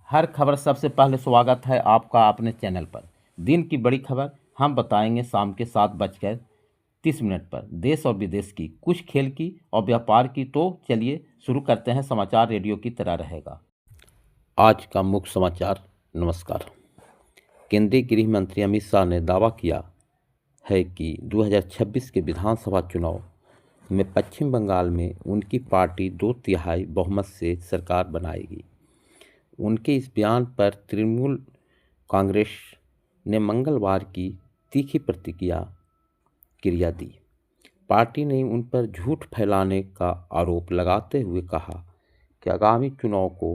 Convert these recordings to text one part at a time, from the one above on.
हर खबर सबसे पहले स्वागत है आपका अपने चैनल पर। दिन की बड़ी खबर हम बताएंगे शाम के 7:30 पर। देश और विदेश की, कुछ खेल की और व्यापार की। तो चलिए शुरू करते हैं। समाचार रेडियो की तरह रहेगा। आज का मुख्य समाचार। नमस्कार। केंद्रीय गृह मंत्री अमित शाह ने दावा किया है कि 2026 के विधानसभा चुनाव में पश्चिम बंगाल में उनकी पार्टी 2/3 बहुमत से सरकार बनाएगी। उनके इस बयान पर तृणमूल कांग्रेस ने मंगलवार की तीखी प्रतिक्रिया दी। पार्टी ने उन पर झूठ फैलाने का आरोप लगाते हुए कहा कि आगामी चुनाव को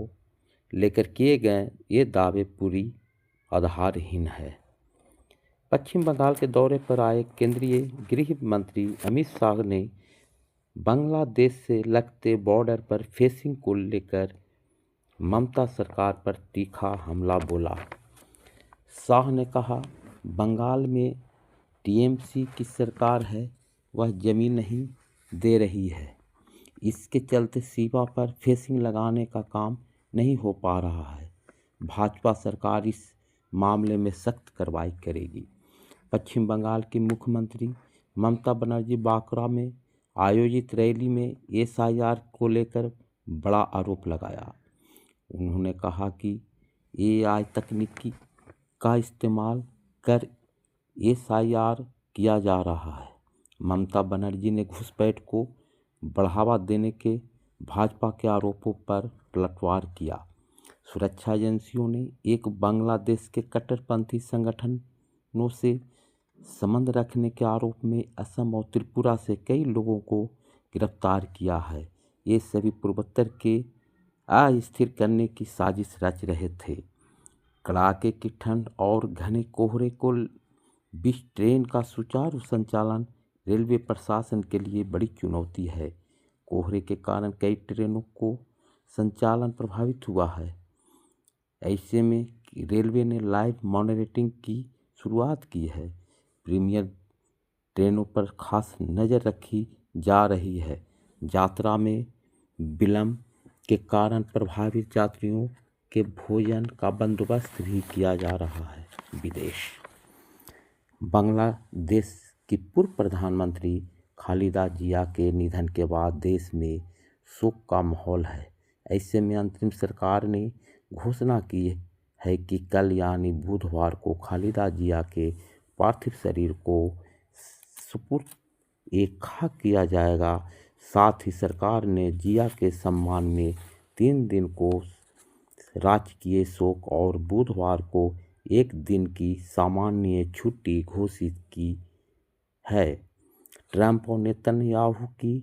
लेकर किए गए ये दावे पूरी आधारहीन है। पश्चिम बंगाल के दौरे पर आए केंद्रीय गृह मंत्री अमित शाह ने बांग्लादेश से लगते बॉर्डर पर फेंसिंग को लेकर ममता सरकार पर तीखा हमला बोला। शाह ने कहा, बंगाल में टीएमसी की सरकार है, वह जमीन नहीं दे रही है। इसके चलते सीमा पर फेंसिंग लगाने का काम नहीं हो पा रहा है। भाजपा सरकार इस मामले में सख्त कार्रवाई करेगी। पश्चिम बंगाल की मुख्यमंत्री ममता बनर्जी बांकुड़ा में आयोजित रैली में एसआईआर को लेकर बड़ा आरोप लगाया। उन्होंने कहा कि एआई तकनीकी का इस्तेमाल कर एसआईआर किया जा रहा है। ममता बनर्जी ने घुसपैठ को बढ़ावा देने के भाजपा के आरोपों पर पलटवार किया। सुरक्षा एजेंसियों ने एक बांग्लादेश के कट्टरपंथी संगठनों से संबंध रखने के आरोप में असम और त्रिपुरा से कई लोगों को गिरफ्तार किया है। ये सभी पूर्वोत्तर के अस्थिर करने की साजिश रच रहे थे। कड़ाके की ठंड और घने कोहरे को बीच ट्रेन का सुचारू संचालन रेलवे प्रशासन के लिए बड़ी चुनौती है। कोहरे के कारण कई ट्रेनों को संचालन प्रभावित हुआ है। ऐसे में रेलवे ने लाइव मॉनिटरिंग की शुरुआत की है। प्रीमियर ट्रेनों पर खास नज़र रखी जा रही है। यात्रा में विलंब के कारण प्रभावित यात्रियों के भोजन का बंदोबस्त भी किया जा रहा है। विदेश। बांग्लादेश की पूर्व प्रधानमंत्री खालिदा जिया के निधन के बाद देश में शोक का माहौल है। ऐसे में अंतरिम सरकार ने घोषणा की है कि कल यानी बुधवार को खालिदा जिया के पार्थिव शरीर को सुपुर्द-ए-खाक किया जाएगा। साथ ही सरकार ने जिया के सम्मान में 3 दिन को राजकीय शोक और बुधवार को 1 दिन की सामान्य छुट्टी घोषित की है। ट्रंप और नेतन्याहू की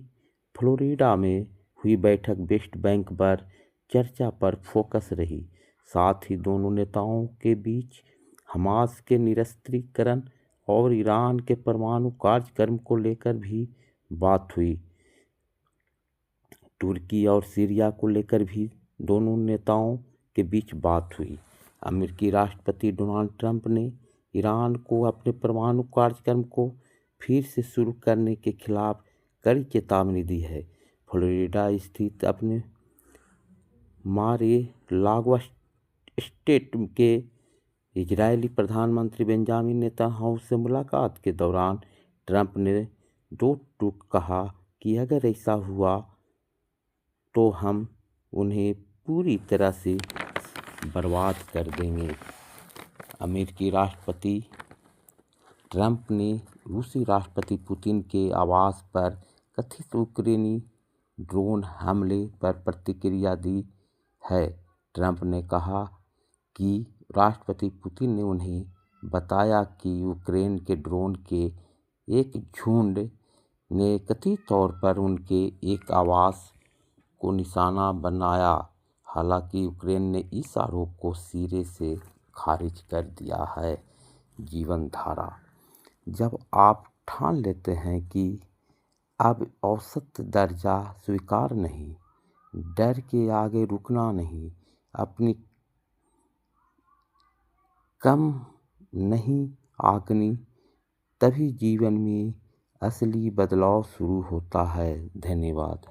फ्लोरिडा में हुई बैठक वेस्ट बैंक पर चर्चा पर फोकस रही। साथ ही दोनों नेताओं के बीच हमास के निरस्त्रीकरण और ईरान के परमाणु कार्यक्रम को लेकर भी बात हुई। तुर्की और सीरिया को लेकर भी दोनों नेताओं के बीच बात हुई। अमेरिकी राष्ट्रपति डोनाल्ड ट्रंप ने ईरान को अपने परमाणु कार्यक्रम को फिर से शुरू करने के खिलाफ कड़ी चेतावनी दी है। फ्लोरिडा स्थित अपने मार-ए-लागो स्टेट के इजरायली प्रधानमंत्री बेंजामिन नेतन्याहू से मुलाकात के दौरान ट्रंप ने 2 टूक कहा कि अगर ऐसा हुआ तो हम उन्हें पूरी तरह से बर्बाद कर देंगे। अमेरिकी राष्ट्रपति ट्रंप ने रूसी राष्ट्रपति पुतिन के आवास पर कथित यूक्रेनी ड्रोन हमले पर प्रतिक्रिया दी है। ट्रंप ने कहा कि राष्ट्रपति पुतिन ने उन्हें बताया कि यूक्रेन के ड्रोन के एक झुंड ने कथित तौर पर उनके एक आवास को निशाना बनाया। हालांकि यूक्रेन ने इस आरोप को सिरे से खारिज कर दिया है। जीवन धारा। जब आप ठान लेते हैं कि अब औसत दर्जा स्वीकार नहीं, डर के आगे रुकना नहीं, अपनी कम नहीं आंकनी, तभी जीवन में असली बदलाव शुरू होता है। धन्यवाद।